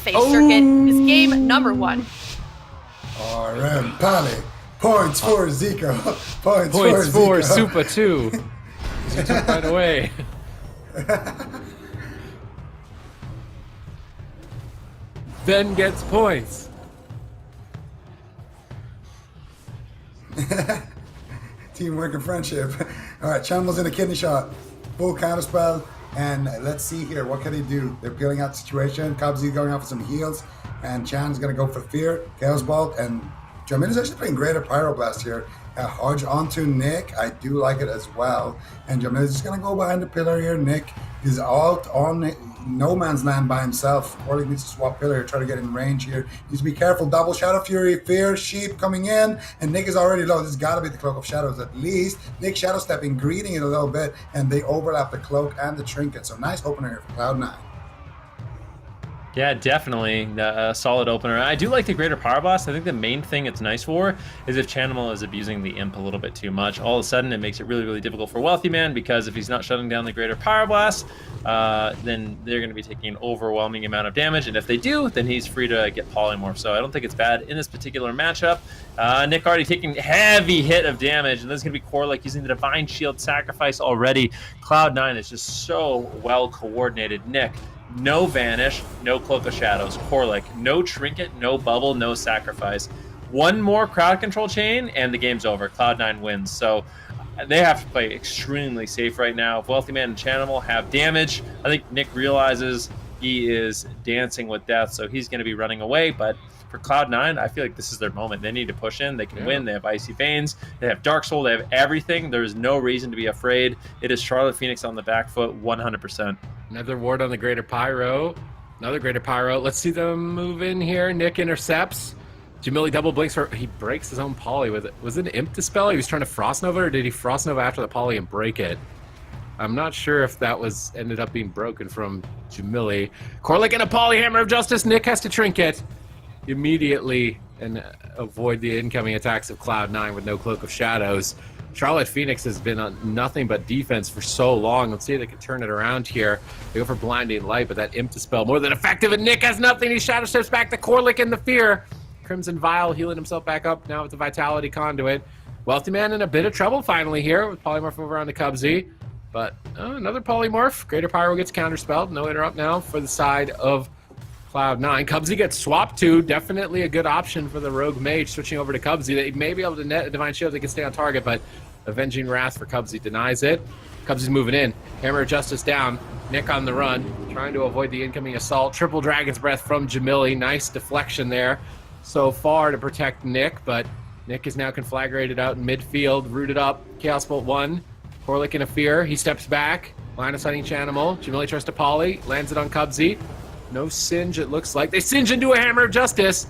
BFA circuit is game number 1. RM Pally. Points for Zika. Points for Zika. Supa 2. He took right away. Then gets points. Teamwork and friendship. All right, Channel's in a kidney shot. Full counterspell. And let's see here. What can he do? They're peeling out the situation. Cubsy going out for some heals. And Chan's going to go for Fear. Chaos Bolt. And Jamin is actually playing Greater Pyroblast here. Hodge onto Nick. I do like it as well. And Jamin is just going to go behind the pillar here. Nick is out on no man's land by himself. Corley needs to swap pillar, try to get in range here. Needs to be careful. Double Shadow Fury, Fear, Sheep coming in, and Nick is already low. This has got to be the Cloak of Shadows at least. Nick Shadow Stepping, greeting it a little bit, and they overlap the Cloak and the Trinket. So nice opener here for Cloud9. Yeah, definitely a solid opener. I do like the Greater Power Blast. I think the main thing it's nice for is if Chanimal is abusing the Imp a little bit too much. All of a sudden, it makes it really, really difficult for Wealthy Man, because if he's not shutting down the Greater Power Blast, then they're going to be taking an overwhelming amount of damage. And if they do, then he's free to get Polymorph. So I don't think it's bad in this particular matchup. Nick already taking heavy hit of damage, and this is going to be Corlick using the Divine Shield Sacrifice already. Cloud9 is just so well coordinated. Nick, no Vanish, no Cloak of Shadows. Corlick, no Trinket, no Bubble, no Sacrifice. One more crowd control chain, and the game's over. Cloud9 wins. So they have to play extremely safe right now. If Wealthy Man and Chanimal have damage, I think Nick realizes he is dancing with death, so he's going to be running away. But for Cloud9, I feel like this is their moment. They need to push in. They can win. They have Icy Veins. They have Dark Soul. They have everything. There's no reason to be afraid. It is Charlotte Phoenix on the back foot, 100%. Another ward on the Greater Pyro. Another Greater Pyro. Let's see them move in here. Nick intercepts. Jamili double blinks for... He breaks his own poly with it. Was it an Imp Dispel? He was trying to Frost Nova, or did he Frost Nova after the poly and break it? I'm not sure if that was ended up being broken from Jamili. Corlick and a poly Hammer of Justice. Nick has to Trinket immediately and avoid the incoming attacks of Cloud9 with no Cloak of Shadows. Charlotte Phoenix has been on nothing but defense for so long. Let's see if they can turn it around here. They go for Blinding Light, but that Imp Dispel more than effective, and Nick has nothing. He Shadow Steps back to Corlick in the Fear. Crimson Vial healing himself back up now with the Vitality Conduit. Wealthy Man in a bit of trouble finally here with Polymorph over on the Cubsy. But another Polymorph. Greater Pyro gets counterspelled. No interrupt now for the side of Cloud9. Cubsy gets swapped to. Definitely a good option for the Rogue Mage switching over to Cubsy. They may be able to net a Divine Shield. They can stay on target, but Avenging Wrath for Cubsy denies it. Cubsy's moving in. Hammer of Justice down. Nick on the run, trying to avoid the incoming assault. Triple Dragon's Breath from Jamili. Nice deflection there so far to protect Nick, but Nick is now conflagrated out in midfield, rooted up. Chaos Bolt 1. Corlick in a Fear. He steps back. Line of sighting Chanimal. Jamili tries to poly. Lands it on Cubsy. No Singe, it looks like. They Singe into a Hammer of Justice.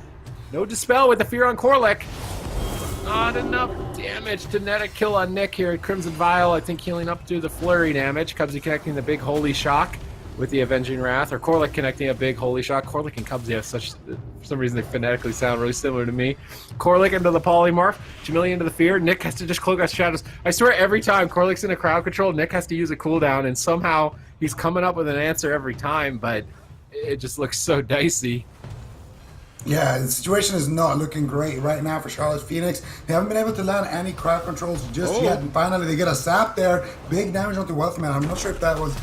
No Dispel with the Fear on Corlick. Not enough damage to net a kill on Nick here. Crimson Vial, I think, healing up to the flurry damage. Cubsy connecting the big Holy Shock with the Avenging Wrath, or Corlick connecting a big Holy Shock. Corlick and Cubsy have such, for some reason, they phonetically sound really similar to me. Corlick into the Polymorph, Jamili into the Fear. Nick has to just Cloak of Shadows. I swear every time Corlick's in a crowd control, Nick has to use a cooldown, and somehow he's coming up with an answer every time, but it just looks so dicey. Yeah, the situation is not looking great right now for Charlotte Phoenix. They haven't been able to land any crowd controls just yet, and finally they get a sap there. Big damage onto Wealthy Man. I'm not sure if that was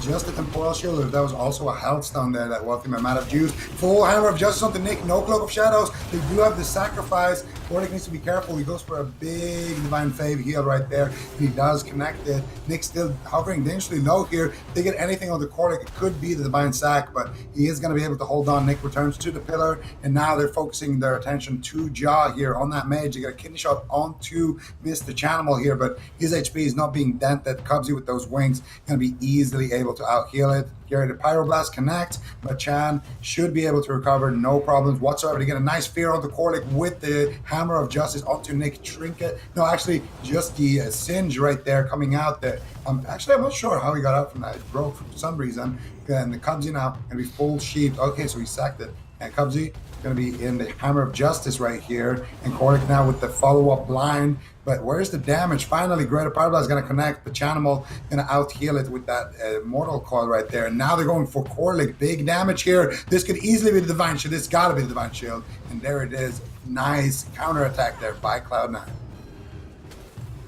just a temporal shield or if that was also a health stone there that Wealthy Man might have used. Full Hammer of Justice onto Nick. No Cloak of Shadows. They do have the sacrifice. Corlick needs to be careful. He goes for a big Divine Fave heal right there. He does connect it. Nick's still hovering dangerously low here. If they get anything on the Corlick, it could be the Divine Sack, but he is going to be able to hold on. Nick returns to the pillar, and now they're focusing their attention to Jaw here on that mage. They get a kidney shot onto Mr. Chanimal here, but his HP is not being dented. Cubsy with those wings going to be easily able to out-heal it. Gary the Pyroblast connect, but Chan should be able to recover, no problems whatsoever. To get a nice Fear onto Corlick with the Hammer of Justice onto Nick Trinket. No, actually, just the Singe right there coming out there. Actually, I'm not sure how he got out from that. It broke for some reason. And the Cubsy now going to be full sheep. Okay, so he sacked it. And Cubsy going to be in the Hammer of Justice right here. And Corlick now with the follow-up blind. But where's the damage? Finally, Greater Pyroblast is going to connect. The Chanimal going to out-heal it with that Mortal Coil right there. And now they're going for Corlick. Big damage here. This could easily be the Divine Shield. This got to be the Divine Shield. And there it is. Nice counterattack there by Cloud9.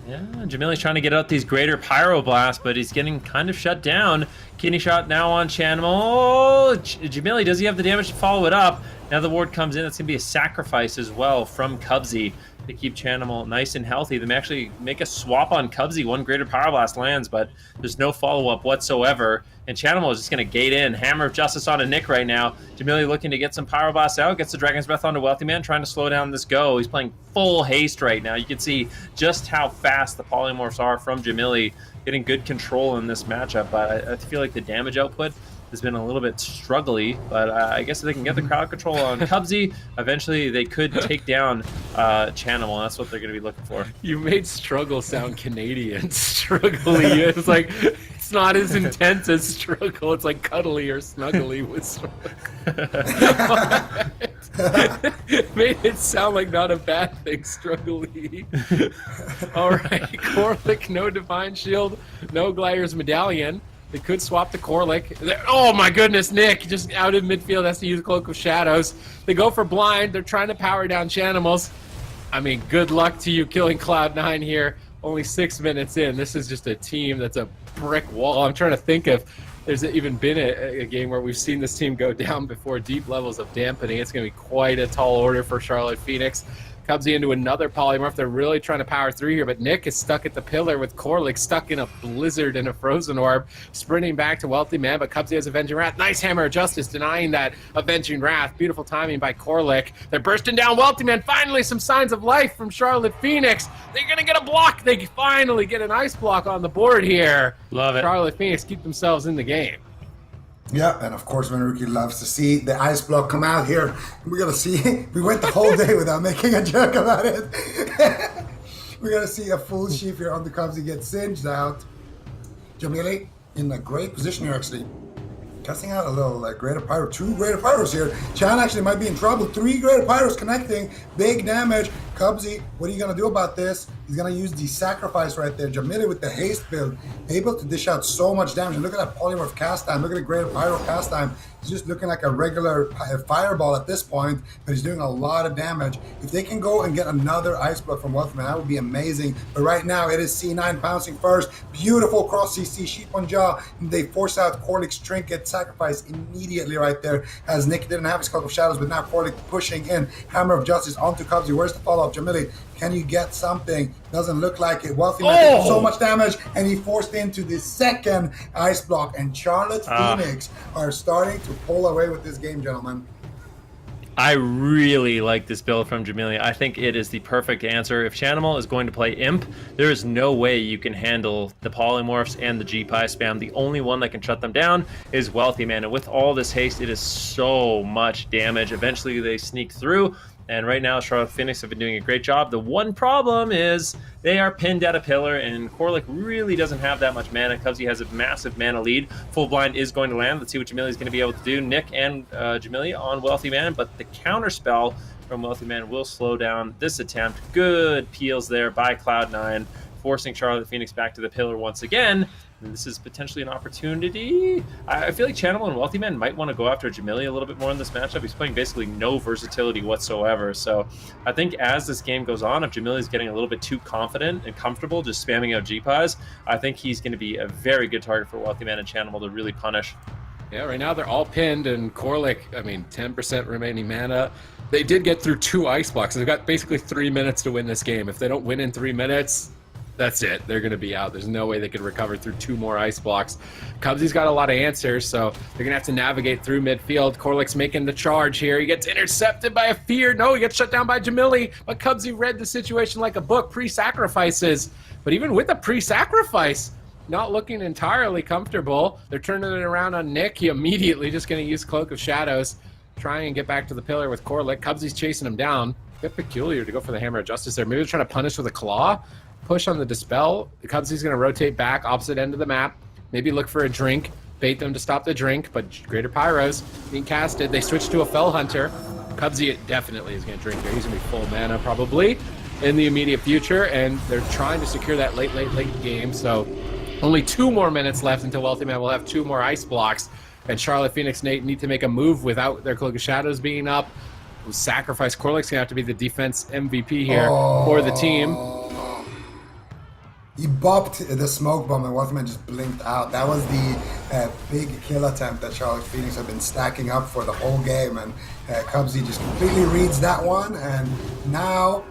Yeah, Jamili's trying to get out these greater Pyroblasts, but he's getting kind of shut down. Kidney shot now on Chanimal. Jamili, does he have the damage to follow it up? Now the ward comes in. That's going to be a sacrifice as well from Cubsy to keep Chanimal nice and healthy. They may actually make a swap on Cubsy. One greater Pyroblast lands, but there's no follow-up whatsoever. And Chanimal is just going to gate in. Hammer of Justice on a Nick right now. Jamili looking to get some Pyroblast out. Gets the Dragon's Breath onto Wealthy Man, trying to slow down this go. He's playing full haste right now. You can see just how fast the Polymorphs are from Jamili, getting good control in this matchup. But I feel like the damage output has been a little bit struggly, but I guess if they can get the crowd control on Cubsy, eventually they could take down Chanimal. That's what they're going to be looking for. You made struggle sound Canadian. Struggly. It's like, it's not as intense as struggle. It's like cuddly or snuggly with struggle. Made it sound like not a bad thing, struggly. All right, Corlick, no Divine Shield, no Gliders Medallion. They could swap the Corlick. Oh my goodness, Nick just out in midfield has to use Cloak of Shadows. They go for blind. They're trying to power down Chanimals. I mean, good luck to you killing Cloud9 here. Only 6 minutes in. This is just a team that's a brick wall. I'm trying to think if there's even been a game where we've seen this team go down before. Deep levels of dampening. It's going to be quite a tall order for Charlotte Phoenix. Cubsy into another polymorph. They're really trying to power through here, but Nick is stuck at the pillar with Corlick stuck in a blizzard and a frozen orb, sprinting back to Wealthy Man, but Cubsy has Avenging Wrath. Nice Hammer of Justice denying that Avenging Wrath. Beautiful timing by Corlick. They're bursting down Wealthy Man. Finally, some signs of life from Charlotte Phoenix. They're going to get a block. They finally get an ice block on the board here. Love it. Charlotte Phoenix keep themselves in the game. Yeah, and of course, Venuruki loves to see the ice block come out here. We're going to see, we went the whole day without making a joke about it. We're going to see a full sheaf here on the Cubs. He gets singed out. Jamili in a great position here, actually. Casting out a little Greater Pyro, 2 Greater Pyros here. Chan actually might be in trouble. 3 Greater Pyros connecting. Big damage. Cubsy, what are you going to do about this? He's going to use the sacrifice right there. Jamili with the haste build, able to dish out so much damage. And look at that Polymorph cast time. Look at the Greater Pyro cast time. He's just looking like a regular fireball at this point, but he's doing a lot of damage. If they can go and get another Ice Block from Wealthman, that would be amazing. But right now, it is C9 pouncing first. Beautiful cross CC, Sheep on Jaw. And they force out Corlick's Trinket, sacrifice immediately right there, as Nick didn't have his Cloak of Shadows, but now Corlick pushing in. Hammer of Justice onto Cubsy. Where's the follow-up? Jamili, can you get something? Doesn't look like it. Wealthy Man did so much damage, and he forced into the second Ice Block. And Charlotte Phoenix are starting to pull away with this game, gentlemen. I really like this build from Jamili. I think it is the perfect answer. If Chanimal is going to play Imp, there is no way you can handle the Polymorphs and the G-Pie spam. The only one that can shut them down is Wealthy Man. And with all this haste, it is so much damage. Eventually, they sneak through. And right now, Charlotte Phoenix have been doing a great job. The one problem is they are pinned at a pillar, and Corlick really doesn't have that much mana. Cubsy has a massive mana lead. Full blind is going to land. Let's see what Jamili is going to be able to do. Nick and Jamili on Wealthy Man, but the counter spell from Wealthy Man will slow down this attempt. Good peels there by Cloud9, forcing Charlotte Phoenix back to the pillar once again. And this is potentially an opportunity. I feel like Chanimal and Wealthy Man might want to go after Jamili a little bit more in this matchup. He's playing basically no versatility whatsoever. So I think as this game goes on, if Jamili is getting a little bit too confident and comfortable just spamming out G-Pies, I think he's going to be a very good target for Wealthy Man and Chanimal to really punish. Yeah, right now they're all pinned, and Corlick, I mean, 10% remaining mana. They did get through 2 ice blocks. So they've got basically 3 minutes to win this game. If they don't win in 3 minutes, that's it. They're going to be out. There's no way they could recover through 2 more ice blocks. Cubsy's got a lot of answers, so they're going to have to navigate through midfield. Corlick's making the charge here. He gets intercepted by a fear. No, he gets shut down by Jamili, but Cubsy read the situation like a book. Pre-sacrifices. But even with a pre-sacrifice, not looking entirely comfortable. They're turning it around on Nick. He immediately just going to use Cloak of Shadows, try and get back to the pillar with Corlick. Cubsy's chasing him down. A bit peculiar to go for the Hammer of Justice there. Maybe they're trying to punish with a Claw. Push on the Dispel. The Cubsy's going to rotate back, opposite end of the map. Maybe look for a drink. Bait them to stop the drink, but Greater Pyros being casted. They switch to a Fell Hunter. Cubsy definitely is going to drink here. He's going to be full mana probably. in the immediate future, and they're trying to secure that late game. So only 2 more minutes left until Wealthy Man will have 2 more ice blocks, and Charlotte Phoenix need to make a move without their Cloak of Shadows being up. Sacrifice. Corlic's gonna have to be the defense MVP here for the team. He bopped the smoke bomb and Wealthy Man just blinked out. That was the big kill attempt that Charlotte Phoenix have been stacking up for the whole game, and Cubsy just completely reads that one, and now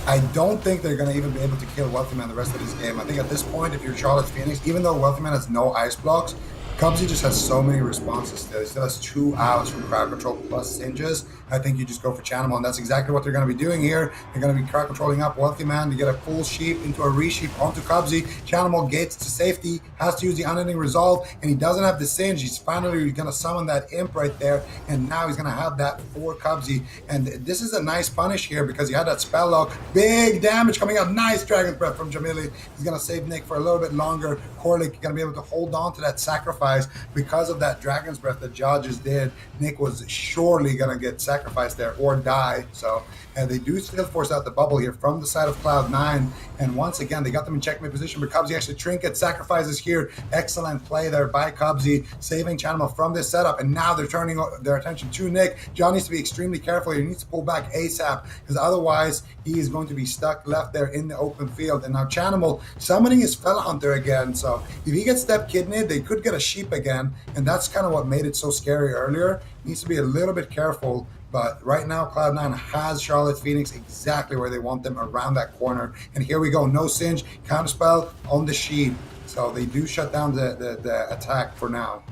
I don't think they're going to even be able to kill Wealthy Man the rest of this game. I think at this point, if you're Charlotte Phoenix, even though Wealthy Man has no ice blocks, Cubsy just has so many responses still. He still has 2 outs from crowd control plus singes. I think you just go for Chanimal, and that's exactly what they're going to be doing here. They're going to be crowd controlling up Wealthy Man to get a full sheep into a resheep onto Cubsy. Chanimal gates to safety, has to use the unending resolve, and he doesn't have the singe. He's finally going to summon that imp right there, and now he's going to have that for Cubsy. And this is a nice punish here because he had that spell lock. Big damage coming out. Nice Dragon's Breath from Jamili. He's going to save Nick for a little bit longer. Corlic going to be able to hold on to that sacrifice because of that Dragon's Breath that Judges did. Nick was surely going to get sacrificed there or die. So they do still force out the bubble here from the side of Cloud9. And once again, they got them in checkmate position, but Cubsy actually trinket sacrifices here. Excellent play there by Cubsy, saving Chanimal from this setup. And now they're turning their attention to Nick. John needs to be extremely careful. He needs to pull back ASAP because otherwise he is going to be stuck left there in the open field. And now Chanimal summoning his Fell Hunter again. So if he gets step kidney, they could get a sheep again. And that's kind of what made it so scary earlier. He needs to be a little bit careful. But right now, Cloud9 has Charlotte Phoenix exactly where they want them, around that corner. And here we go, no singe, counterspell on the sheep. So they do shut down the attack for now.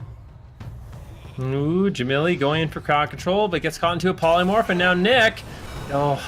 Ooh, Jamili going in for crowd control, but gets caught into a polymorph, and now Nick,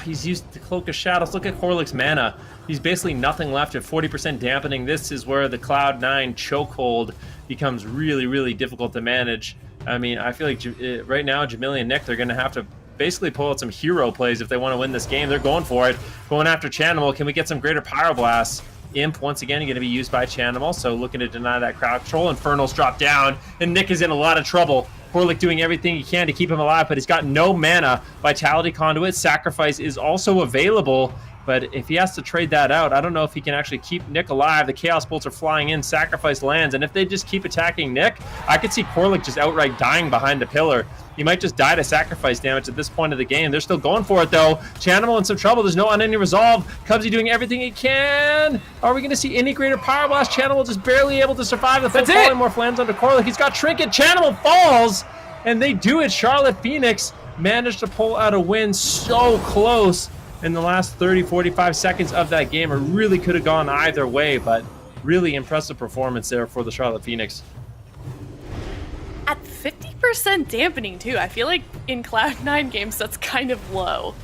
he's used the Cloak of Shadows. Look at Corlic's mana. He's basically nothing left at 40% dampening. This is where the Cloud9 chokehold becomes really, really difficult to manage. I mean, I feel like right now, Jamili and Nick, they're going to have to basically pull out some hero plays if they want to win this game. They're going for it, going after Chanimal. Can we get some greater Pyroblasts? Imp, once again, going to be used by Chanimal, so looking to deny that crowd control. Infernals drop down, and Nick is in a lot of trouble. Corlic doing everything he can to keep him alive, but he's got no mana. Vitality Conduit, Sacrifice is also available, but if he has to trade that out, I don't know if he can actually keep Nick alive. The Chaos Bolts are flying in, Sacrifice lands, and if they just keep attacking Nick, I could see Corlic just outright dying behind the pillar. He might just die to sacrifice damage at this point of the game. They're still going for it, though. Chanimal in some trouble. There's no unending resolve. Cubsy doing everything he can. Are we going to see any greater Power Blast? Chanimal just barely able to survive. The full polymorph lands onto Corlic. He's got Trinket. Chanimal falls, and they do it. Charlotte Phoenix managed to pull out a win so close in the last 30, 45 seconds of that game. It really could have gone either way, but really impressive performance there for the Charlotte Phoenix. At 50% dampening, too. I feel like in Cloud9 games, that's kind of low.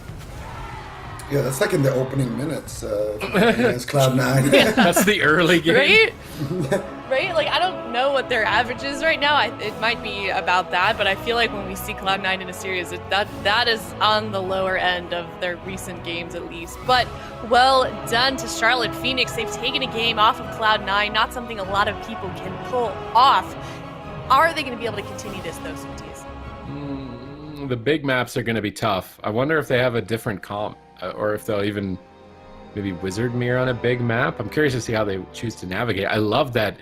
Yeah, that's like in the opening minutes against Cloud9. Yeah. That's the early game. Right? Right? Like, I don't know what their average is right now. It might be about that, but I feel like when we see Cloud9 in a series, that is on the lower end of their recent games, at least. But well done to Charlotte Phoenix. They've taken a game off of Cloud9, not something a lot of people can pull off. Are they going to be able to continue this, though, Sweeties? The big maps are going to be tough. I wonder if they have a different comp, or if they'll even maybe Wizard Mirror on a big map. I'm curious to see how they choose to navigate. I love that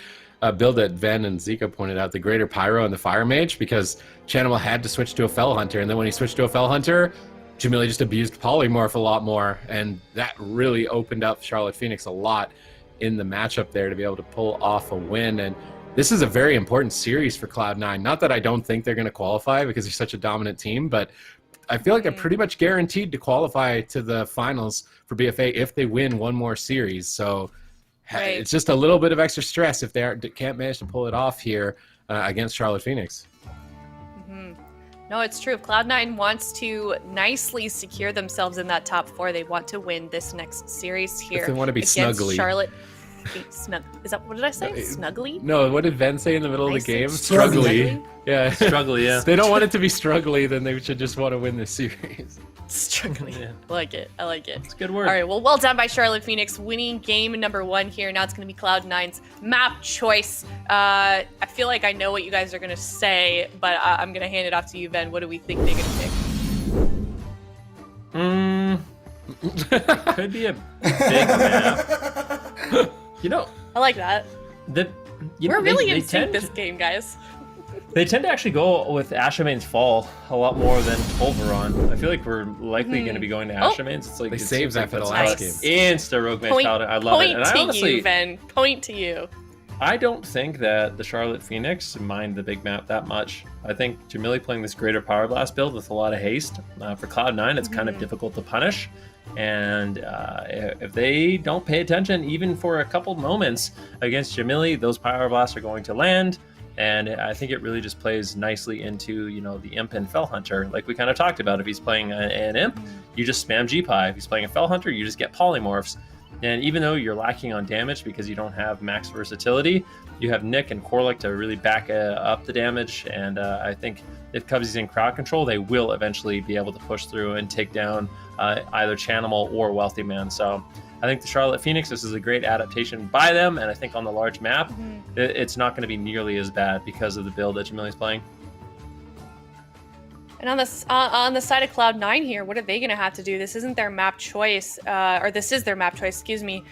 build that Ven and Zika pointed out, the Greater Pyro and the Fire Mage, because Chanimal had to switch to a Fell Hunter, and then when he switched to a Fell Hunter, Jamili just abused Polymorph a lot more, and that really opened up Charlotte Phoenix a lot in the matchup there to be able to pull off a win. And this is a very important series for Cloud9. Not that I don't think they're going to qualify because they're such a dominant team, but I feel like they're pretty much guaranteed to qualify to the finals for BFA if they win one more series. So it's just a little bit of extra stress if they can't manage to pull it off here against Charlotte Phoenix. No, it's true. If Cloud9 wants to nicely secure themselves in that top 4, they want to win this next series here. If they want to be snuggly. Charlotte. Is that, what did I say? Snuggly? No, what did Ven say in the middle of the game? Struggly. Yeah. Struggly, yeah. If they don't want it to be struggly, then they should just want to win this series. Struggling. Yeah. I like it. I like it. It's good work. All right. Well done by Charlotte Phoenix, winning game number 1 here. Now it's going to be Cloud9's map choice. I feel like I know what you guys are going to say, but I'm going to hand it off to you, Ben. What do we think they're going to pick? Could be a big map. You know, I like that. We're really in sync this game, guys. They tend to actually go with Ashamane's Fall a lot more than Pulveron. I feel like we're likely going to be going to Ashamane's. It's like They saved that for the last game. Insta Rogue Mage Paladin. I love it. And I honestly, you, Ven. Point to you. I don't think that the Charlotte Phoenix mind the big map that much. I think Jamili playing this Greater Power Blast build with a lot of haste. For Cloud9, it's kind of difficult to punish. And if they don't pay attention, even for a couple moments against Jamili, those Power Blasts are going to land. And I think it really just plays nicely into, you know, the Imp and Fell Hunter. Like we kind of talked about, if he's playing an Imp, you just spam G-Pie. If he's playing a Fell Hunter, you just get polymorphs. And even though you're lacking on damage because you don't have max versatility, you have Nick and Corlick to really back up the damage. And I think if Cubsy's in crowd control, they will eventually be able to push through and take down either Chanimal or Wealthy Man. So I think the Charlotte Phoenix, this is a great adaptation by them. And I think on the large map, it's not going to be nearly as bad because of the build that Jamili's playing. And on the side of Cloud9 here, what are they going to have to do? This isn't their map choice, or this is their map choice, excuse me.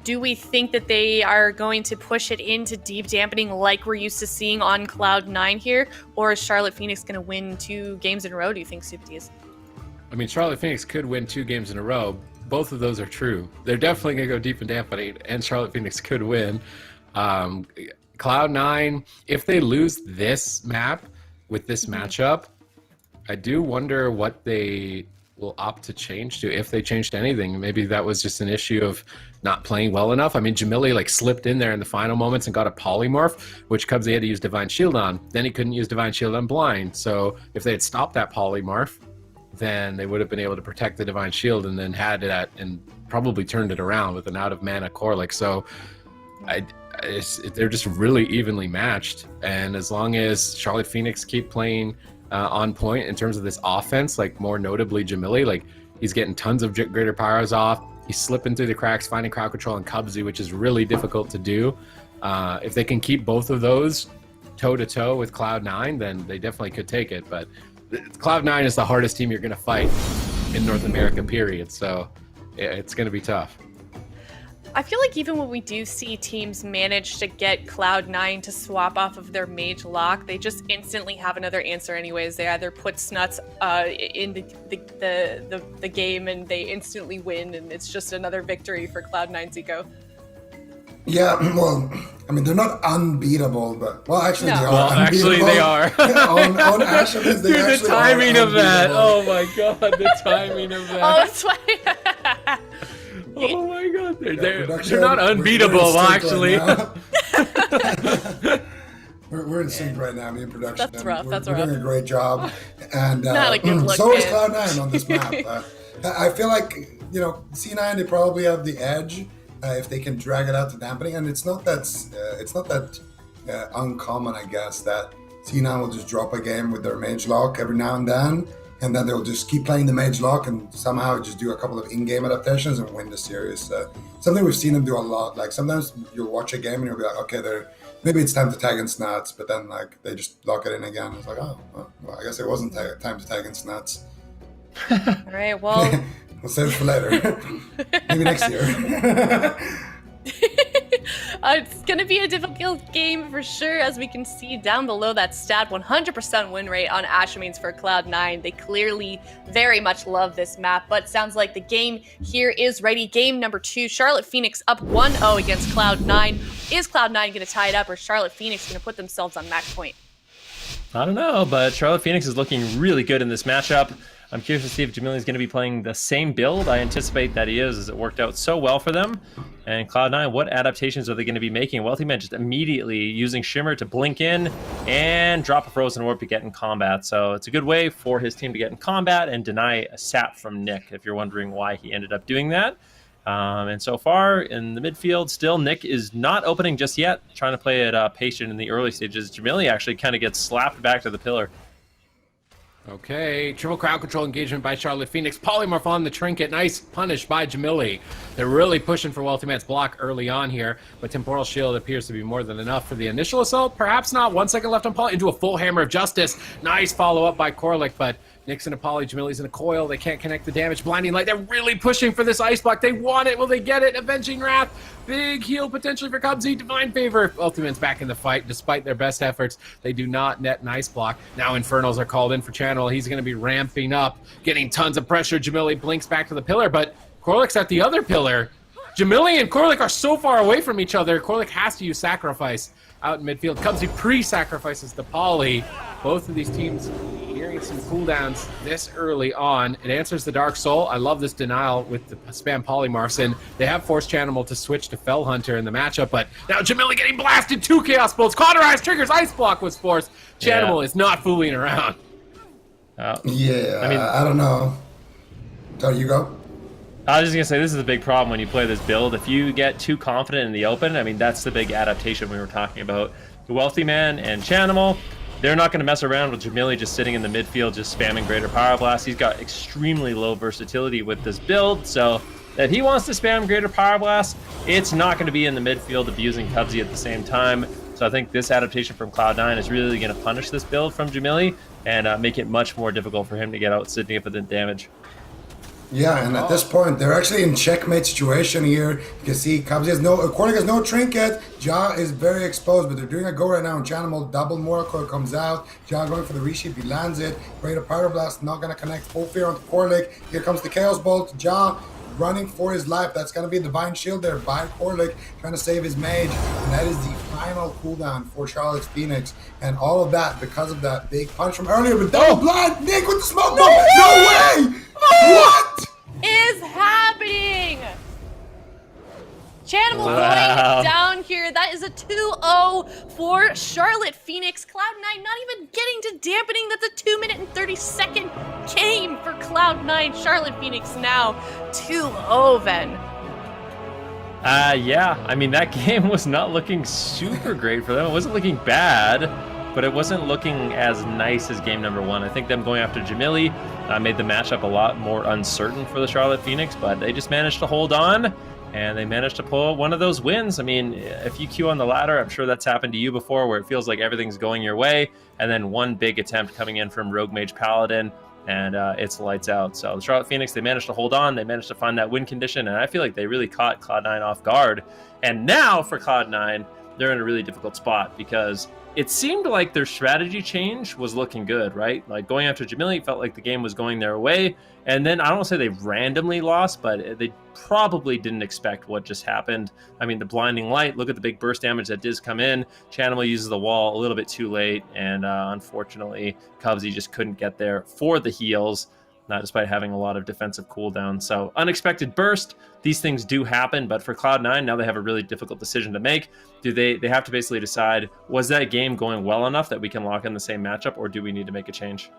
Do we think that they are going to push it into deep dampening like we're used to seeing on Cloud9 here? Or is Charlotte Phoenix going to win 2 games in a row, do you think, Supties? I mean, Charlotte Phoenix could win 2 games in a row. Both of those are true. They're definitely going to go deep in dampening, and Charlotte Phoenix could win. Cloud9, if they lose this map with this matchup, I do wonder what they will opt to change to, if they changed anything. Maybe that was just an issue of not playing well enough. I mean, Jamili like slipped in there in the final moments and got a polymorph, which Cubsy had to use Divine Shield on. Then he couldn't use Divine Shield on Blind. So if they had stopped that polymorph, then they would have been able to protect the Divine Shield and then had that and probably turned it around with an out of mana Corlick. So they're just really evenly matched. And as long as Charlotte Phoenix keep playing on point in terms of this offense, like more notably Jamili, like he's getting tons of greater powers off. He's slipping through the cracks, finding crowd control and Cubsy, which is really difficult to do. If they can keep both of those toe to toe with Cloud9, then they definitely could take it. But Cloud9 is the hardest team you're going to fight in North America, period. So it's going to be tough. I feel like even when we do see teams manage to get Cloud9 to swap off of their mage lock, they just instantly have another answer anyways. They either put Snuts in the game and they instantly win, and it's just another victory for Cloud9's eco. Yeah, well, I mean, they're not unbeatable, but, well, actually, No. they are. Well, actually, they are. on Asherman's, they Dude, the actually timing are of that. unbeatable. Oh my god, the timing of that. Oh, that's why. Oh my god, they're Production, not we're unbeatable, in sync actually. right now. We're in sync right now, me and production. That's rough, that's we're rough. doing a great job. And Not a good look, so is man. Cloud9 on this map. I feel like, you know, C9, they probably have the edge if they can drag it out to dampening. And it's not that uncommon, I guess, that C9 will just drop a game with their mage lock every now and then. And then they'll just keep playing the mage lock and somehow just do a couple of in-game adaptations and win the series. Something we've seen them do a lot. Like sometimes you'll watch a game and you'll be like, okay, maybe it's time to tag in Snuts, but then like they just lock it in again. It's like, oh, well, I guess it wasn't time to tag in Snuts. All right, well. We'll save it for later. Maybe next year. It's going to be a difficult game for sure, as we can see down below that stat. 100% win rate on Ashamane's for Cloud9. They clearly very much love this map, but sounds like the game here is ready. Game number 2, Charlotte Phoenix up 1-0 against Cloud9. Is Cloud9 going to tie it up, or is Charlotte Phoenix going to put themselves on max point? I don't know, but Charlotte Phoenix is looking really good in this matchup. I'm curious to see if Jamili is going to be playing the same build. I anticipate that he is, as it worked out so well for them. And Cloud9, what adaptations are they going to be making? Wealthy Man just immediately using Shimmer to blink in and drop a Frozen Orb to get in combat. So it's a good way for his team to get in combat and deny a sap from Nick, if you're wondering why he ended up doing that. And so far in the midfield, still Nick is not opening just yet, trying to play it patient in the early stages. Jamili actually kind of gets slapped back to the pillar. Okay, triple crowd control engagement by Charlotte Phoenix. Polymorph on the trinket. Nice punish by Jamili. They're really pushing for Wealthy Man's block early on here, but Temporal Shield appears to be more than enough for the initial assault. Perhaps not. 1 second left on Poly into a full Hammer of Justice. Nice follow-up by Corlick, but Nick's in a poly, Jamili's in a coil. They can't connect the damage. Blinding Light, they're really pushing for this Ice Block. They want it. Will they get it? Avenging Wrath. Big heal potentially for Cubsy. Divine Favor. Ultimate's back in the fight. Despite their best efforts, they do not net an Ice Block. Now Infernals are called in for Channel. He's going to be ramping up, getting tons of pressure. Jamili blinks back to the pillar, but Corlic's at the other pillar. Jamili and Corlic are so far away from each other. Corlic has to use Sacrifice out in midfield. Cubsy pre-sacrifices the poly. Both of these teams nearing some cooldowns this early on. It answers the Dark Soul. I love this denial with the spam polymorphs, and they have forced Chanimal to switch to Fell Hunter in the matchup, but now Jamili getting blasted. 2 Chaos Bolts. Cauterize triggers. Ice Block was forced. Chanimal is not fooling around. Yeah, I mean, I don't know. So you go. I was just gonna say, this is a big problem when you play this build. If you get too confident in the open, I mean, that's the big adaptation we were talking about. The Wealthy Man and Chanimal, they're not gonna mess around with Jamili just sitting in the midfield, just spamming Greater Power Blast. He's got extremely low versatility with this build, so if he wants to spam Greater Power Blast, it's not gonna be in the midfield abusing Cubsy at the same time. So I think this adaptation from Cloud9 is really gonna punish this build from Jamili and make it much more difficult for him to get out significant damage. Yeah, and at this point, they're actually in checkmate situation here. You can see Cubsy has Corlic has no trinket. Ja is very exposed, but they're doing a go right now. And Chanimal double Moracoil comes out. Ja going for the resheep, he lands it. Greater Pyroblast not going to connect. Full fear onto Corlic. Here comes the Chaos Bolt. Ja running for his life. That's going to be a Divine Shield there by Corlic, trying to save his mage. And that is the final cooldown for Charlotte's Phoenix. And all of that because of that big punch from earlier. But double blind, Nick with the smoke. No way! What is happening? Chanimal Wow. going down here. That is a 2-0 for Charlotte Phoenix. Cloud9 not even getting to dampening. That's a 2-minute and 30-second game for Cloud9. Charlotte Phoenix now 2-0, Ven. Yeah, I mean, that game was not looking super great for them. It wasn't looking bad, but it wasn't looking as nice as game number 1. I think them going after Jamili made the matchup a lot more uncertain for the Charlotte Phoenix, but they just managed to hold on, and they managed to pull one of those wins. I mean, if you queue on the ladder, I'm sure that's happened to you before, where it feels like everything's going your way, and then one big attempt coming in from Rogue Mage Paladin, and it's lights out. So the Charlotte Phoenix, they managed to hold on, they managed to find that win condition, and I feel like they really caught Cloud9 off guard. And now for Cloud9, they're in a really difficult spot, because it seemed like their strategy change was looking good, right? Like going after Jamili felt like the game was going their way. And then I don't want to say they randomly lost, but they probably didn't expect what just happened. I mean, the Blinding Light, look at the big burst damage that does come in. Chanimal uses the wall a little bit too late. And unfortunately, Cubsy just couldn't get there for the heals, not despite having a lot of defensive cooldown. So unexpected burst, these things do happen, but for Cloud9, now they have a really difficult decision to make. Do they have to basically decide, was that game going well enough that we can lock in the same matchup, or do we need to make a change?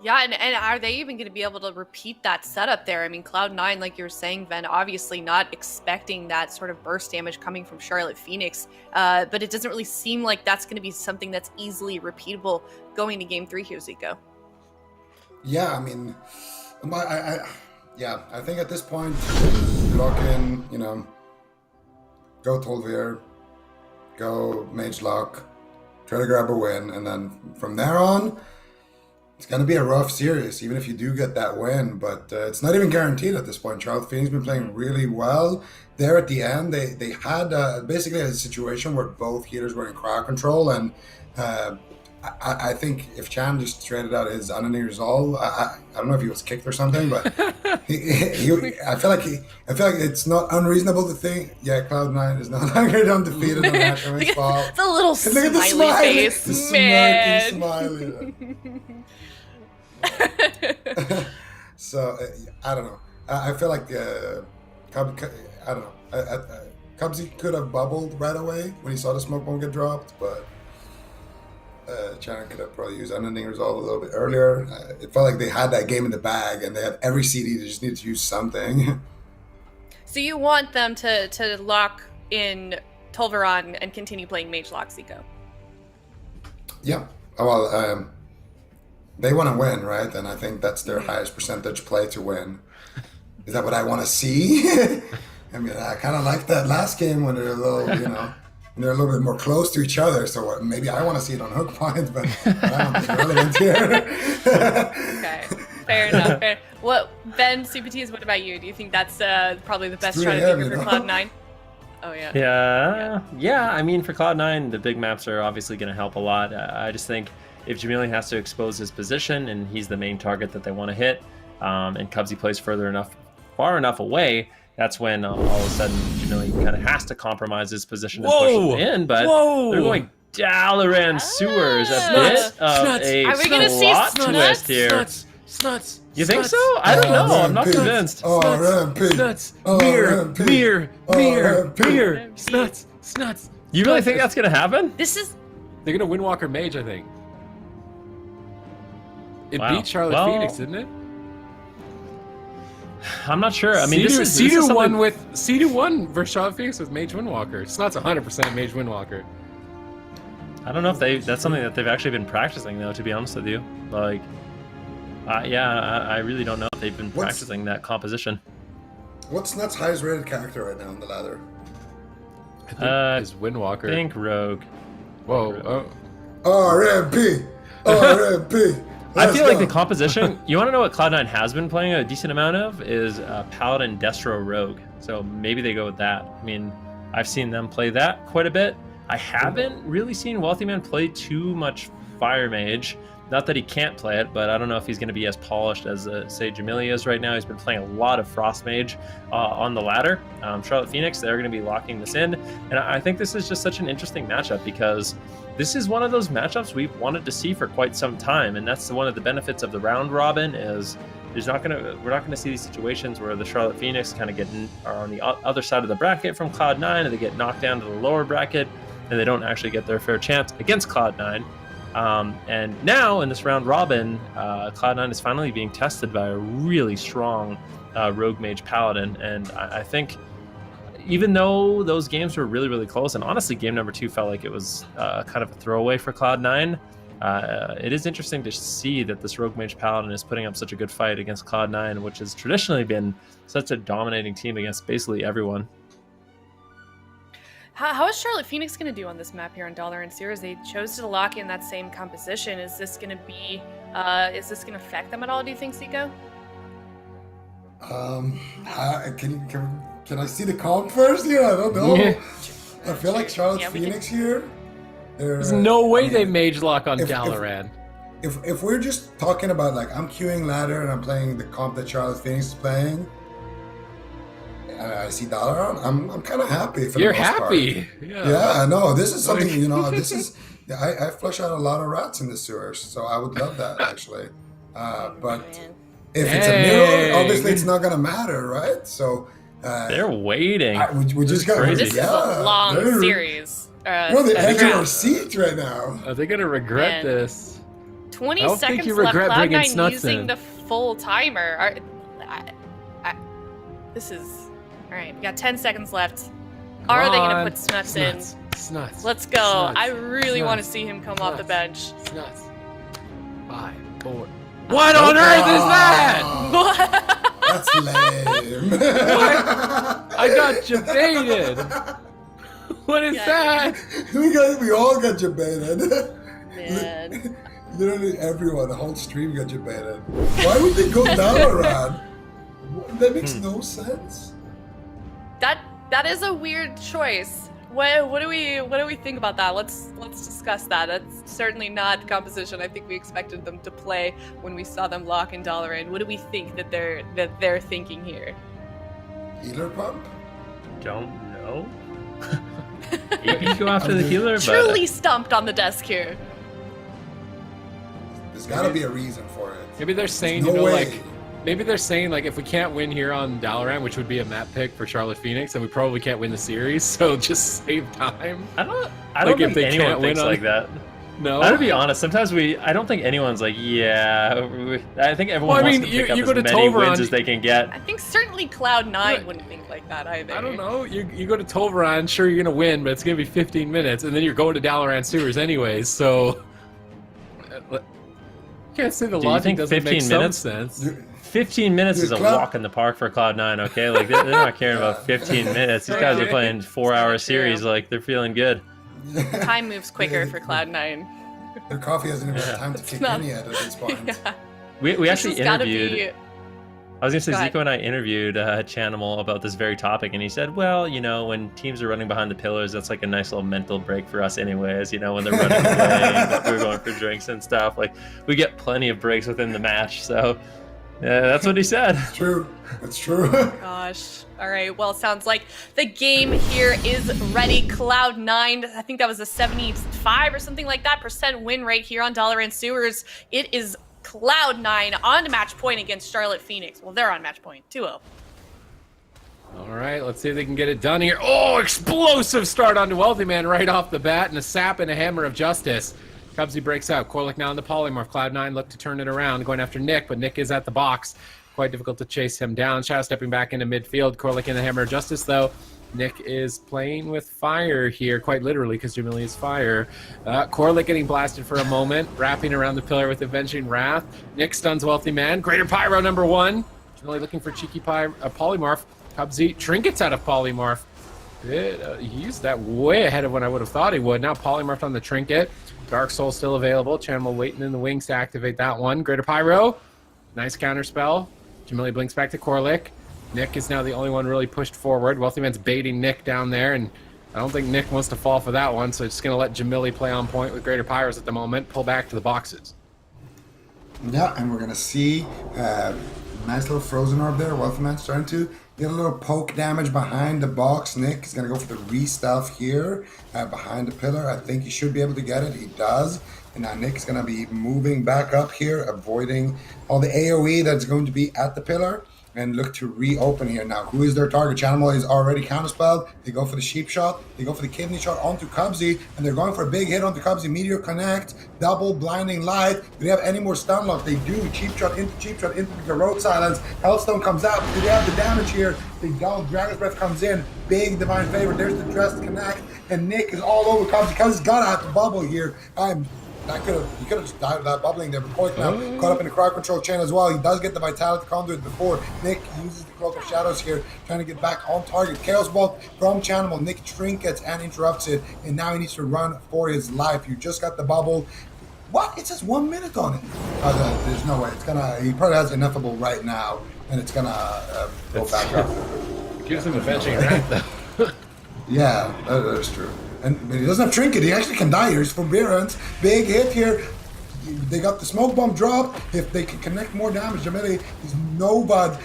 Yeah, and are they even going to be able to repeat that setup there? I mean, Cloud9, like you were saying, Ven, obviously not expecting that sort of burst damage coming from Charlotte Phoenix, but it doesn't really seem like that's going to be something that's easily repeatable going to Game 3 here, Zico. Yeah, I mean, I think at this point, lock in, go Tolvir, go Mage Lock, try to grab a win, and then from there on, it's going to be a rough series, even if you do get that win, but it's not even guaranteed at this point. Charlotte Phoenix been playing really well. There at the end, they had basically a situation where both healers were in crowd control, and I think if Chan just traded out his unending resolve, I don't know if he was kicked or something, but I feel like it's not unreasonable to think, Cloud9 is no longer undefeated on National Fall. The little smiley face, the man. Smiley. So I don't know. I feel like I don't know. Cubsy could have bubbled right away when he saw the smoke bomb get dropped, but China could have probably used unending resolve a little bit earlier. It felt like they had that game in the bag, and they had every CD. They just needed to use something. So you want them to lock in Tolveron and continue playing Mage Lock, Zico? Yeah. Well, they want to win, right? And I think that's their highest percentage play to win. Is that what I want to see? I mean, I kind of like that last game when they're a little, they're a little bit more close to each other. So maybe I want to see it on hook points, but I don't think it's relevant here. Okay, fair enough. Fair. What Ben CPTs? What about you? Do you think that's probably the best strategy for Cloud9? Oh yeah. Yeah. I mean, for Cloud9, the big maps are obviously going to help a lot. I just think if Jamili has to expose his position and he's the main target that they want to hit, and Cubsy plays far enough away, that's when all of a sudden Jamili kind of has to compromise his position and push him in. But they're going Dalaran Sewers, a bit of a plot twist here. Snuts. You think so? I don't know. I'm not convinced. Snuts. Mirror. Snuts. You really think that's gonna happen? They're gonna Windwalker Mage, I think. It Wow. beat Charlotte Well, Phoenix, didn't it? I'm not sure. I mean, this is C2 won versus Charlotte Phoenix with Mage Windwalker. Snuts 100% Mage Windwalker. I don't know if that's something that they've actually been practicing, though. To be honest with you, like, I really don't know if they've been practicing that composition. What's Nuts' highest rated character right now on the ladder? I think is Windwalker. I think Rogue. Whoa. RMP. I feel like the composition. You want to know what Cloud9 has been playing a decent amount of is Paladin, Destro, Rogue. So maybe they go with that. I mean, I've seen them play that quite a bit. I haven't really seen Wealthy Man play too much Fire Mage. Not that he can't play it, but I don't know if he's going to be as polished as, say, Jamili is right now. He's been playing a lot of Frost Mage on the ladder. Charlotte Phoenix, they're going to be locking this in. And I think this is just such an interesting matchup because this is one of those matchups we've wanted to see for quite some time. And that's one of the benefits of the round robin is we're not going to see these situations where the Charlotte Phoenix kind of are on the other side of the bracket from Cloud9 and they get knocked down to the lower bracket and they don't actually get their fair chance against Cloud9. And now in this round robin, Cloud9 is finally being tested by a really strong Rogue Mage Paladin. And I think even though those games were really, really close, and honestly game number 2 felt like it was kind of a throwaway for Cloud9, it is interesting to see that this Rogue Mage Paladin is putting up such a good fight against Cloud9, which has traditionally been such a dominating team against basically everyone. How is Charlotte Phoenix going to do on this map here on Dalaran Series? They chose to lock in that same composition. Is this going to affect them at all, do you think, Zico? Can I see the comp first here? I don't know. Yeah. I feel like Charlotte Phoenix here. There's no way they mage lock on Dalaran. If we're just talking about like I'm queuing ladder and I'm playing the comp that Charlotte Phoenix is playing, and I see Dalaran, I'm kind of happy. For You're the most happy. Part. Yeah. Yeah, no, this is something This is I flush out a lot of rats in the sewers, so I would love that actually. But if it's a mirror, obviously it's not gonna matter, right? So they're waiting. We just got This is a long series. We're on the edge of our seat right now. Are they gonna regret this? 20 I don't seconds think you left. regret bringing Cloud9 Snuts using in. the full timer. This is all right. We got 10 seconds left. Are they gonna put Snuts in? Snuts. Let's go. Snuts. I really want to Snuts. see him come off the bench. Snuts. 5, 4. What on earth is that? That's lame. I got debated. What is that? We all got debated. Man. Literally everyone, the whole stream got debated. Why would they go Dalaran? That makes no sense. That is a weird choice. What do we think about that? Let's discuss that. That's certainly not the composition I think we expected them to play when we saw them lock in Dalaran. What do we think that they're thinking here? Healer pump? Don't know. Maybe go after the healer, but Truly stumped on the desk here. There's gotta be a reason for it. Maybe they're saying, There's no way. like, maybe they're saying, like, if we can't win here on Dalaran, which would be a map pick for Charlotte Phoenix, then we probably can't win the series, so just save time. I don't Like, if think they anyone can't thinks win on- like that. No? I gotta be honest. Sometimes I don't think anyone's like, yeah. I think everyone wants to pick up you go as to many Tolvaron, wins as they can get. I think certainly Cloud9 wouldn't think like that either. I don't know. You go to Tolvaron, sure you're gonna win, but it's gonna be 15 minutes, and then you're going to Dalaran Sewers anyways. So Can't say the Do you logic think doesn't make 15 some minutes? sense. 15 minutes is a walk in the park for Cloud9, okay? Like, they're not caring about 15 minutes. These guys are playing 4-hour series. Like, they're feeling good. Time moves quicker for Cloud9. Their coffee hasn't even had time to kick in yet at this point. Yeah. We actually interviewed... Be... I was going to say, Go ahead. Zico and I interviewed Chanimal about this very topic, and he said, well, you know, when teams are running behind the pillars, that's like a nice little mental break for us anyways, you know, when they're running away, we're going for drinks and stuff. Like, we get plenty of breaks within the match, so that's what he said. It's true. It's true. Gosh. All right. Well, it sounds like the game here is ready. Cloud9, I think that was a 75 or something like that % win rate here on Dollar and Sewers. It is Cloud9 on match point against Charlotte Phoenix. Well, they're on match point, 2-0. All right, let's see if they can get it done here. Oh, explosive start onto Wealthy Man right off the bat, and a sap and a hammer of justice. Cubsy breaks out. Corlick now in the polymorph. Cloud9 look to turn it around, going after Nick, but Nick is at the box. Quite difficult to chase him down. Shadow stepping back into midfield. Corlick in the hammer of justice, though. Nick is playing with fire here, quite literally, because Jamili is fire. Corlick getting blasted for a moment, wrapping around the pillar with Avenging Wrath. Nick stuns Wealthy Man. Greater Pyro number 1. Jamili looking for cheeky polymorph. Cubsy trinkets out of polymorph. He used that way ahead of when I would have thought he would. Now polymorphed on the trinket. Dark Soul still available. Channel waiting in the wings to activate that one. Greater Pyro. Nice counter spell. Jamili blinks back to Corlick. Nick is now the only one really pushed forward. Wealthy Man's baiting Nick down there, and I don't think Nick wants to fall for that one, so just going to let Jamili play on point with Greater Pyros at the moment. Pull back to the boxes. Yeah, and we're going to see nice little frozen orb there. Wealthy Man starting to get a little poke damage behind the box. Nick is going to go for the re-stuff here behind the pillar. I think he should be able to get it. He does. And now Nick is going to be moving back up here, avoiding all the AoE that's going to be at the pillar, and look to reopen here. Now, who is their target? Chanimal is already counterspelled. They go for the sheep shot. They go for the kidney shot onto Cubsy, and they're going for a big hit onto Cubsy. Meteor connect, double blinding light. Do they have any more stun lock? They do. Cheap shot into the road silence. Hellstone comes out. Do they have the damage here? They don't. Dragon's Breath comes in. Big divine favor. There's the dressed connect, and Nick is all over Cubsy. Cubsy's got to have the bubble here. He could have just died without bubbling there, but Cork now caught up in the crowd control chain as well. He does get the Vitality Conduit before. Nick uses the Cloak of Shadows here, trying to get back on target. Chaos Bolt from Chanimal. Nick trinkets and interrupts it, and now he needs to run for his life. You just got the bubble. What? It says 1 minute on it. There's no way. He probably has ineffable right now, and it's gonna go back up. Gives him Avenging Wrath, though. Yeah, that's true. But he doesn't have Trinket. He actually can die here. He's forbearance. Big hit here. They got the smoke bomb drop. If they can connect more damage, Jamili is no but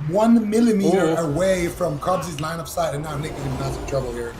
1 millimeter away from Cubsy's line of sight. And now Nick is in massive trouble here.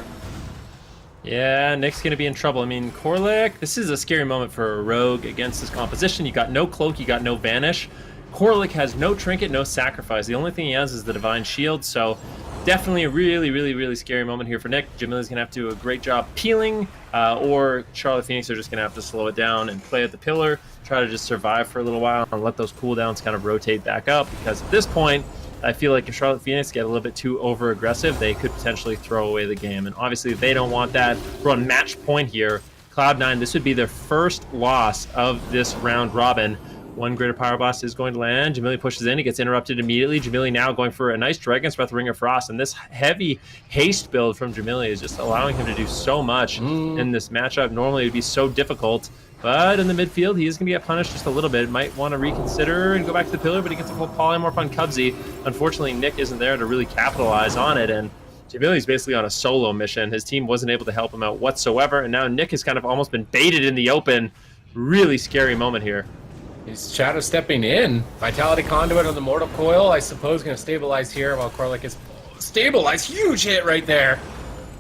Yeah, Nick's going to be in trouble. I mean, Corlick, this is a scary moment for a rogue against his composition. You got no cloak, you got no vanish. Corlick has no trinket, no sacrifice. The only thing he has is the divine shield, so definitely a really scary moment here for Nick. Jamili's going to have to do a great job peeling, or Charlotte Phoenix are just going to have to slow it down and play at the pillar, try to just survive for a little while and let those cooldowns kind of rotate back up, because at this point, I feel like if Charlotte Phoenix get a little bit too over-aggressive, they could potentially throw away the game, and obviously they don't want that. We're on match point here. Cloud9, this would be their first loss of this round robin. One Greater Pyroblast is going to land. Jamili pushes in. He gets interrupted immediately. Jamili now going for a nice Dragon's Breath Ring of Frost. And this heavy haste build from Jamili is just allowing him to do so much in this matchup. Normally it would be so difficult. But in the midfield, he is going to get punished just a little bit. Might want to reconsider and go back to the pillar, but he gets a full polymorph on Cubsy. Unfortunately, Nick isn't there to really capitalize on it. And Jamili's basically on a solo mission. His team wasn't able to help him out whatsoever. And now Nick has kind of almost been baited in the open. Really scary moment here. He's shadow stepping in. Vitality Conduit on the Mortal Coil, I suppose, going to stabilize here while Corlick is stabilized. Huge hit right there.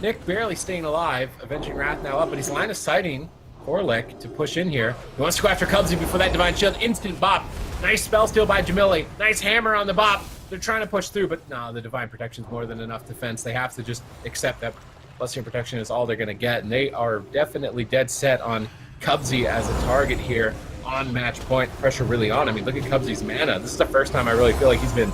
Nick barely staying alive. Avenging Wrath now up, but he's line of sighting Corlick to push in here. He wants to go after Cubsy before that Divine Shield. Instant bop. Nice spell steal by Jamili. Nice hammer on the bop. They're trying to push through, but no, the Divine Protection's more than enough defense. They have to just accept that Blessing Protection is all they're going to get, and they are definitely dead set on Cubsy as a target here. On match point, pressure really on. I mean, look at Cubsy's mana. This is the first time I really feel like he's been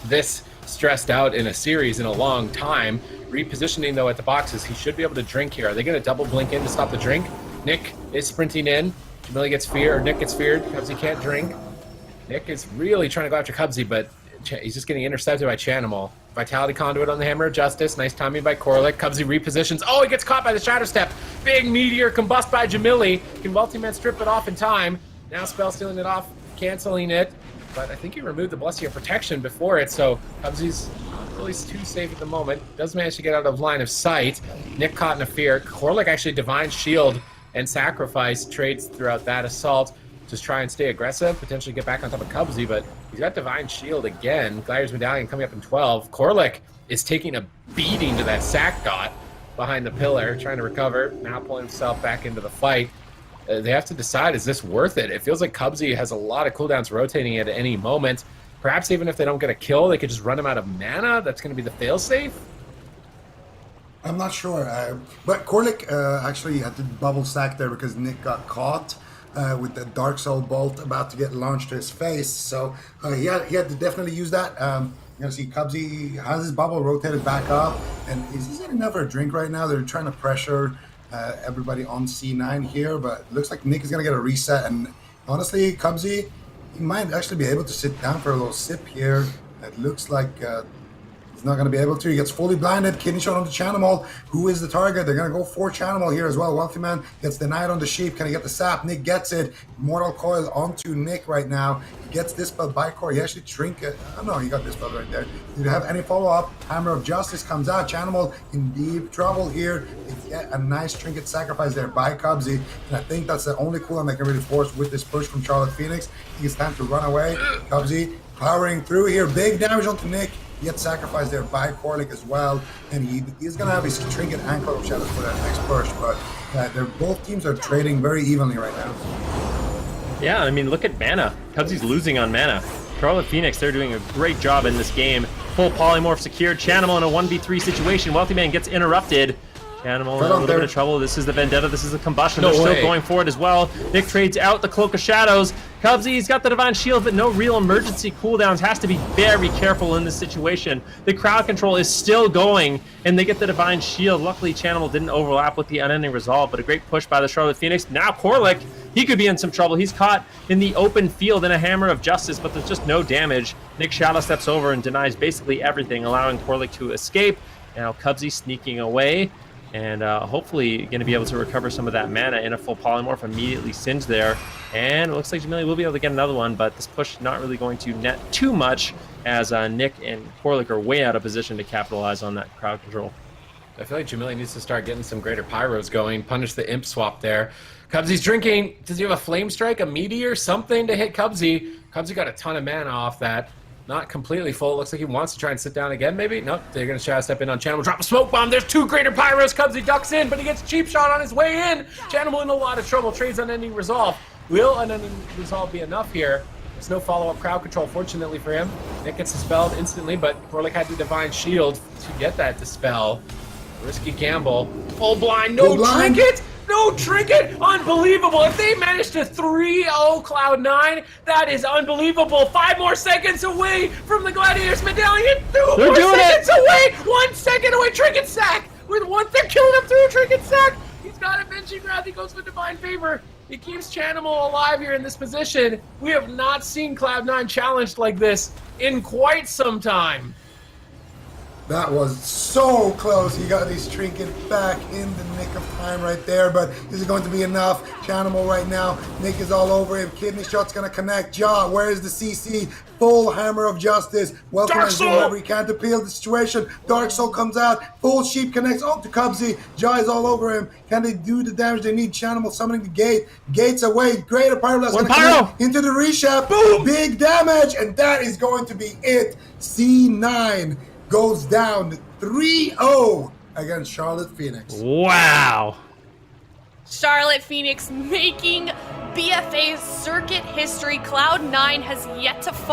this stressed out in a series in a long time. Repositioning, though, at the boxes, he should be able to drink here. Are they going to double blink in to stop the drink? Nick is sprinting in. Jamili gets feared, or Nick gets feared. Cubsy can't drink. Nick is really trying to go after Cubsy, but he's just getting intercepted by Chanimal. Vitality Conduit on the Hammer of Justice. Nice timing by Corlick. Cubsy repositions. Oh, he gets caught by the Shadow Step. Big Meteor combust by Jamili. Can Multi-Man strip it off in time? Now Spell stealing it off, canceling it. But I think he removed the Blessing of Protection before it, so Cubsy's not really too safe at the moment. Does manage to get out of line of sight. Nick caught in a fear. Corlick actually Divine Shield and Sacrifice trades throughout that assault. Just try and stay aggressive, potentially get back on top of Cubsy, but he's got Divine Shield again. Glidier's Medallion coming up in 12. Corlick is taking a beating to that sack dot behind the pillar, trying to recover, now pulling himself back into the fight. They have to decide, is this worth it? It feels like Cubsy has a lot of cooldowns rotating at any moment. Perhaps even if they don't get a kill, they could just run him out of mana. That's going to be the failsafe. I'm not sure, but Corlick actually had to bubble sack there because Nick got caught with the Dark Soul Bolt about to get launched to his face. So he had to definitely use that. You're going to see Cubsy has his bubble rotated back up, and he's getting enough for a drink right now. They're trying to pressure everybody on C9 here, but it looks like Nick is going to get a reset. And honestly, Cubsy, he might actually be able to sit down for a little sip here. It looks like he's not going to be able to. He gets fully blinded. Kidney shot on the Chanimal. Who is the target? They're going to go for Chanimal here as well. Wealthy Man gets denied on the Sheep. Can he get the sap? Nick gets it. Mortal Coil onto Nick right now. He gets dispelled by Core. He actually trinket. Oh no, he got dispelled right there. Did you have any follow-up? Hammer of Justice comes out. Chanimal in deep trouble here. They get a nice trinket sacrifice there by Cubsy. And I think that's the only cooldown they can really force with this push from Charlotte Phoenix. I think it's time to run away. Cubsy powering through here. Big damage onto Nick. He gets sacrificed there by Corlick as well, and he's going to have his trinket and Cloak of Shadows for that next push, but both teams are trading very evenly right now. Yeah, I mean, look at mana. Cubsy's losing on mana. Charlotte Phoenix, they're doing a great job in this game. Full polymorph secured. Chanimal in a 1v3 situation. Wealthy Man gets interrupted. Chanimal in a little bit of trouble. This is the Vendetta. This is the Combustion. They're still going for it as well. Nick trades out the Cloak of Shadows. Cubsy's got the Divine Shield, but no real emergency cooldowns. Has to be very careful in this situation. The crowd control is still going, and they get the Divine Shield. Luckily, Chanimal didn't overlap with the Unending Resolve, but a great push by the Charlotte Phoenix. Now Corlick, he could be in some trouble. He's caught in the open field in a Hammer of Justice, but there's just no damage. Nick Shadow steps over and denies basically everything, allowing Corlick to escape. Now Cubsy sneaking away, and hopefully going to be able to recover some of that mana in a full polymorph. Immediately singed there, and it looks like Jamili will be able to get another one, but this push not really going to net too much, as Nick and Corlick are way out of position to capitalize on that crowd control. I feel like Jamili needs to start getting some greater pyros going, punish the imp swap there. Cubsy's drinking. Does he have a flame strike, a meteor, something to hit Cubsy? Cubsy got a ton of mana off that. Not completely full. Looks like he wants to try and sit down again, maybe? Nope. They're going to Shadow Step in on Chanimal. Drop a smoke bomb. There's two greater pyros. Cubsy ducks in, but he gets cheap shot on his way in. Chanimal in a lot of trouble. Trades Unending Resolve. Will Unending Resolve be enough here? There's no follow-up crowd control, fortunately for him. Nick gets dispelled instantly, but Corlick had the Divine Shield to get that dispel. Risky gamble. Full blind. No trinket! No trinket! Unbelievable! If they manage to 3-0 Cloud9, that is unbelievable. 5 more seconds away from the Gladiator's Medallion. 2 more seconds away! 1 second away! Trinket sack! With one, they're killing him through a trinket sack! He's got a benching grab. He goes with Divine Favor. He keeps Chanimal alive here in this position. We have not seen Cloud9 challenged like this in quite some time. That was so close. He got his trinket back in the nick of time right there, but is it going to be enough? Chanimal right now. Nick is all over him. Kidney shot's going to connect. Jaw, where is the CC? Full Hammer of Justice. Welcome as whoever he can to peel the situation. Dark Soul comes out. Full Sheep connects onto Cubsy. Jaw is all over him. Can they do the damage they need? Chanimal summoning the gate. Gates away. Greater Pyroblast going to connect into the reshaft. Boom! Big damage, and that is going to be it. C9 goes down 3-0 against Charlotte Phoenix. Wow. Charlotte Phoenix making BFA's circuit history. Cloud9 has yet to fall.